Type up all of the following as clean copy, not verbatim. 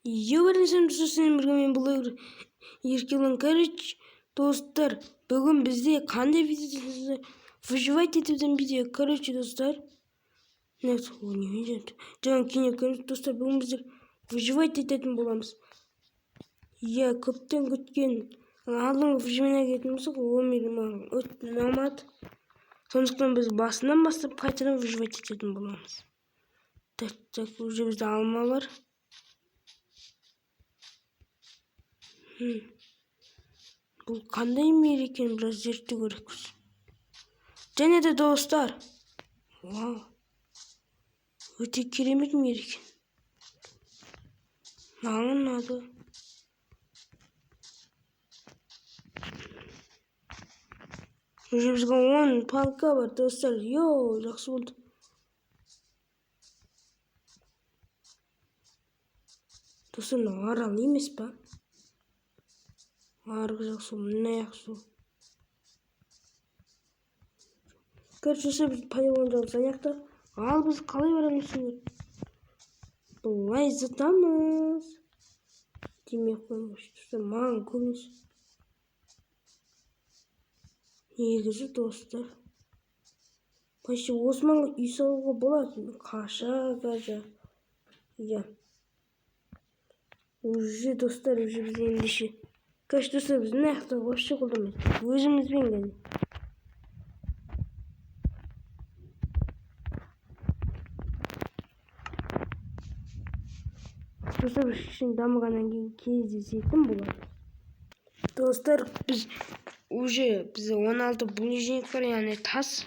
Евросем түсінен біргімен бұл еркелін кәріч. Достар, бүгін бізде қандай видео выживать етуден видео. Короче, достар. Жаңа кино көріп, достар, бүгін біздер выживать ететін боламыз. Я көптен күткен алдыңғы выживание кететін болсақ, өмір маған өте ұнамады. Сондықтан біз басынан бастап қайтадан выживать ететін боламыз. Так, уже бізде алма бар. Бұл қандай мейір екен, біраз зерттеу керекпіз. Және де достар, вау, өте керемет мейір екен. Маған ұнады. Уже бізге 10 палка бар, достар. Йоу, жақсы болды. Достар, мынау арал емес па? Арғы жақ су, мына жақ су. Короче, біз полигон жалғыз аяқта. Ал біз қалай барамыз? Бұлай зытамыз. Демек қоймаш. Достар, маған көмес. Негізі, достар. Почти османға үй салуға болады. Қаша, кажа. Я. Уже, достар, уже біз ендеше. Короче, достар, біз наяқты вообще қолдамайды. Өзімізбен ғана. Достар, біз кішкене дамығаннан кейін кездесетін болады. Достар, біз уже 16 булыжник бар, яғни тас.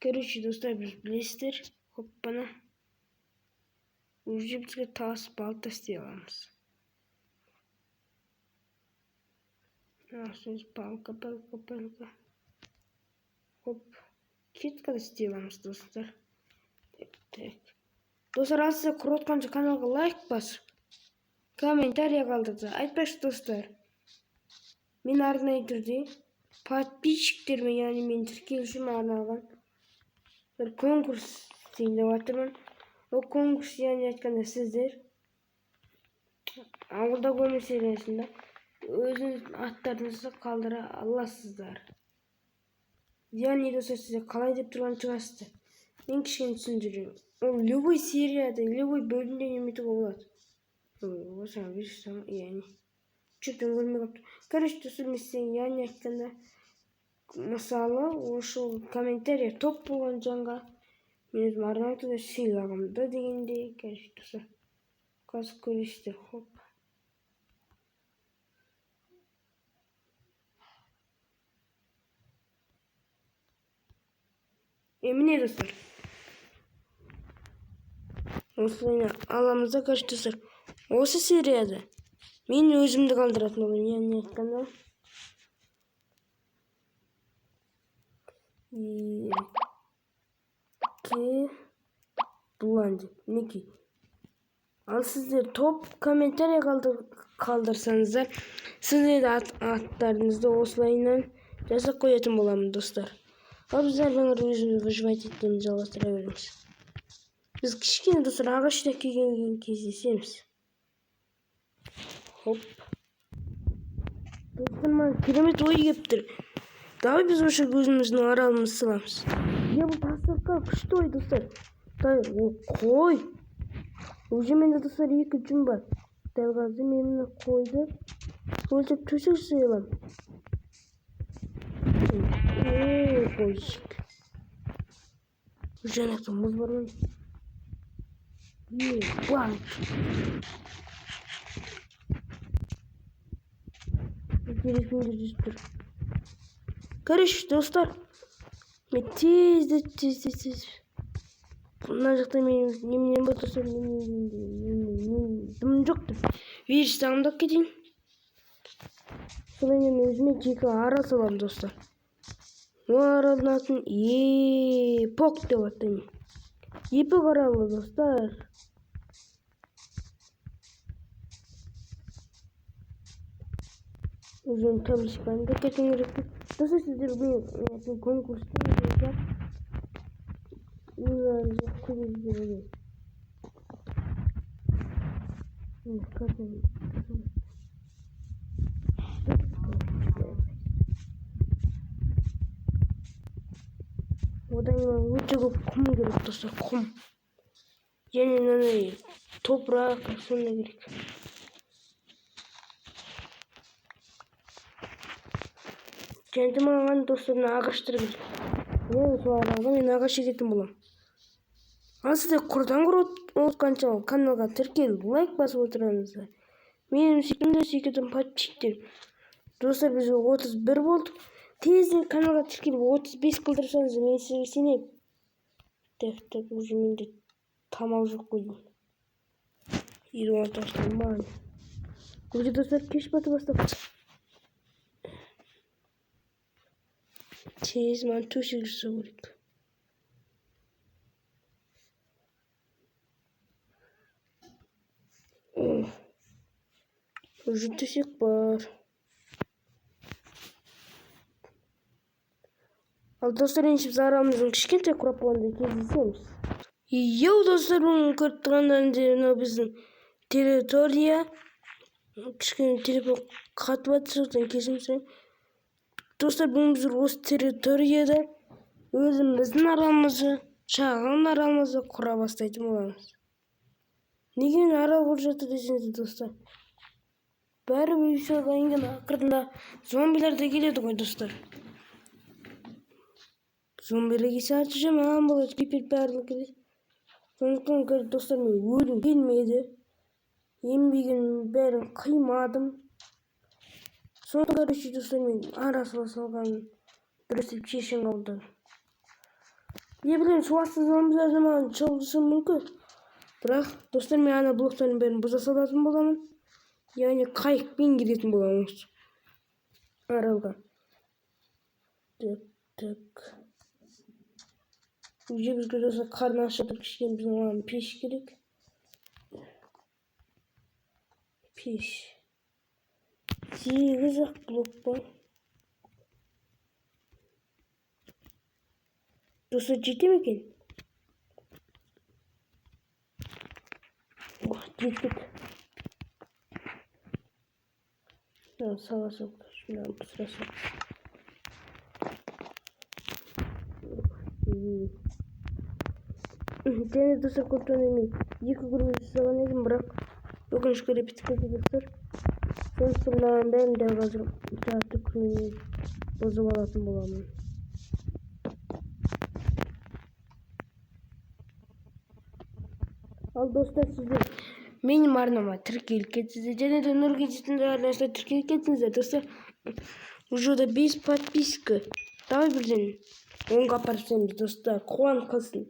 Короче, достар, біз білесіздер. Хоппана. Уже бізге тас, балта істей аламыз. Палка. Хоп. Кеткада істей аламыз, достар. Так. Достар, ал сіздер көріп отқанша каналға лайк басып, комментария қалдырды. Айтпақшы, достар. Мен арнайы түрде подписчиктермен, яғни мен тіркелушіме арналған бір конкурс істейін деп жатырмын. Ол конкурс, яғни айтқанда сіздер ауылда өмір сериясында өзіңіз аттарыңызды қалдыра аласыздар. Яғни достар, сіздер қалай деп тұрған шығасыздар. Мен кішкене түсіндірейін. Ол любой серияда, любой бөлімде еметуге болады. Осыған берсем, яғни чөптен көрмей қалыпты. Короче, достар, мен яғни айтқанда, мысалы, ошол комментария топ болған жанға мен өзім арнайы түрде сыйлағымды дегенде, короче, достар, қазір көресіздер. Хоп. Міне, достар. Осылайна аламызда, короче, достар. Осы серияда мен өзімді қалдыратын болайын, яғни айтқанда. Бұланды. Мінекей. Ал сіздер топ комментария қалдырсаңыздар, сіздер аттарыңызды осылайынан жасап қоятын боламын, достар. Ал біздер жаңыр өзімді выживать еткен жалғастыра береміз. Біз кішкене, достар, ағашта келген кездесеміз. Хоп. Достар, маған керемет ой кептір. Давай біз осы өзіміздің аралымызды саламыз. Я бұл тастаққа күшті ой, достар. Қой. Уже менде, достар, 2 жүн бар. Дәл қазір мен мені қойды. Өлтіп төсек сыйлам. Қойшық. Жаңақта мұз бар ой. Банк. Керекмейді жүз тұр. Короче, достар, мен тез. Мына жақта мен неменен бар, достар, дым жоқ деп. Вирус сағымдап кетейін. Солай мен өзіме жеке арал саламын, достар. Аралдың атын Епок деп атаймын. Епок аралы, достар. Өзім табличканы кеткен керек. Достар, сіздер мен конкурстың өзі көріп жүрген. Odan өте көп құм керек достар, құм. Және мынандай топырақ сондай керек. Және маған достар ағаштар керек. Мен сол аралға мен ағаш егетін боламын. Ал сіздер құрдан көріп отқанша каналға тіркеліп лайк басып отырыңыздар. Менің сүйкімді подписчиктер. Достар, біз 31 болдық. Тезірек каналға тіркеліп 35 қылдырсаңыз мен сізге сенемін. Так, уже менде тамақ жоқ қой. 26 май. Уже достар кеш бата бастапты. Тез маған төсек жасау керек. Уже төсек бар. Ал достар, енді біз арамыздың кішкентай құрап болғанда кездесеміз. Йоу достар, бүгін көріп тұрғандарыңыздай мынау біздің территория. Кішкене телефон қатып жатыр, содан кешірім сұраймын. Достар, бүгін біз осы территорияда өзіміздің аралымызды, шағын аралымызды құра бастайтын боламыз. Неге арал болып жатыр десеңіздер достар? Бәрі одан кейін ақырында зомбилер де келеді ғой достар. Зомбилерге сәті жаман болады, кепел барлығы келеді. Сондықтан достар, мен өлім келмеді. Еңбегім бәрін қимадым. Сондықтан достар, мен арасыла салған дұрыс деп шешім қабылдадым. Не білейін, суасыз зомбилерді маған шабуылдаса мүмкін. Бірақ достар, мен ана блоктардың бәрін бұза салатын боламын. Яғни қайықпен келетін боламын осы аралға. Так. Уже бізге достар қарын ашытып кішкене біздің оған пеш керек. Пеш. 8-ақ блок бар. Достар, жете ме екен? Жеттік. Саласақ, шынан пысырасақ. Және достар, көптен мен 2 күрміз жасаған едім, бірақ өкінішке репетиция кетті достар. Сондықтан мынаған бәрін дәл қазір жарты күнмен бұзып алатын боламын. Ал достар, сіздер менің арнама тіркеліп кетсіздер, және де Нұргизеттің арнасына тіркеліп кетсіңіздер достар. Уже да 5 подписка. Давай бірден 10-ға апарып тастаймыз достар, қуанып қалсын.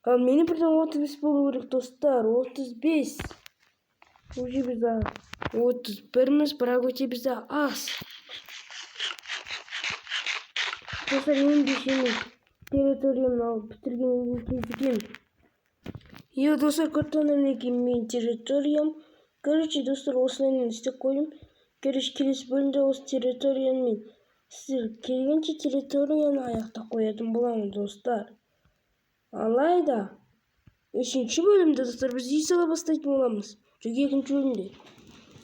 Ал менің бірден 35 болу керек достар, 35. Уже бізде 31-міз, бірақ өте бізде аз. Достар, енді сенің территориямды алып бітіргеннен кейін кездесеміз. Йо достар, көптен кейін мен территориям. Короче, достар, осылаймен істеп қойдым. Короче, келесі бөлімде осы территориямен сіздер келгенше территорияны аяқта қоятын боламын достар. Алайда 3-ші бөлімде достар біз үй сала бастайтын боламыз. Жоқ, 2-ші бөлімде.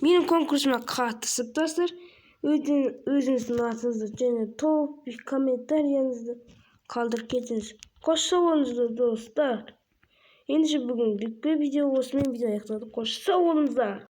Менің конкурсыма қатысып достар, өзіңіздің атыңызды және топ комментарияңызды қалдырып кетіңіз. Қош сау болыңыздар достар. Ендеше бүгін видео осымен аяқтадық. Қош сау болыңыздар.